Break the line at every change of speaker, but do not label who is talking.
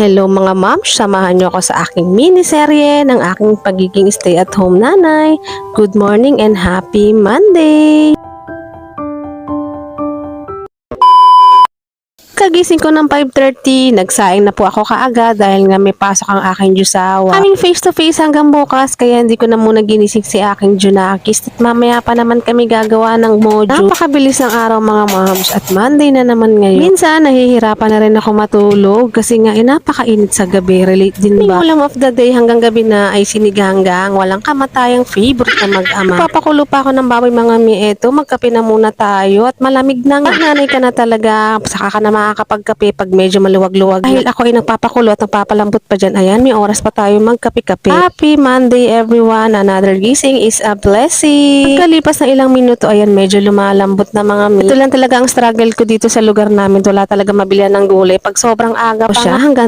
Hello mga ma'am, samahan niyo ako sa aking miniserye ng aking pagiging stay-at-home nanay. Good morning and happy Monday! Kagising ko ng 5:30, nagsaing na po ako kaagad dahil nga may pasok ang aking jusawa. Kaming face to face hanggang bukas kaya hindi ko na muna ginising si aking Junakis at mamaya pa naman kami gagawa ng mojo. Napakabilis ng araw mga moms at Monday na naman ngayon. Minsan nahihirapan na rin ako matulog kasi nga napakainit sa gabi. Relate din ba? Ulam of the day hanggang gabi na ay siniganggang, walang kamatayang favorite na mag-ama. Papakulo pa ako ng baboy mga mieto, magkape na muna tayo at malamig na nga. Nanay ka na talaga, saka ka na makakapagkape pag medyo maluwag-luwag. Dahil ako ay nagpapakulo at nagpapalambot pa dyan. Ayan, may oras pa tayo magkape-kape. Happy Monday everyone! Another gising is a blessing. Pagkalipas ng ilang minuto, ayan, medyo lumalambot na mga mi. Ito lang talaga ang struggle ko dito sa lugar namin. Wala talaga mabilihan ng gulay. Pag sobrang aga pa siya, hanggang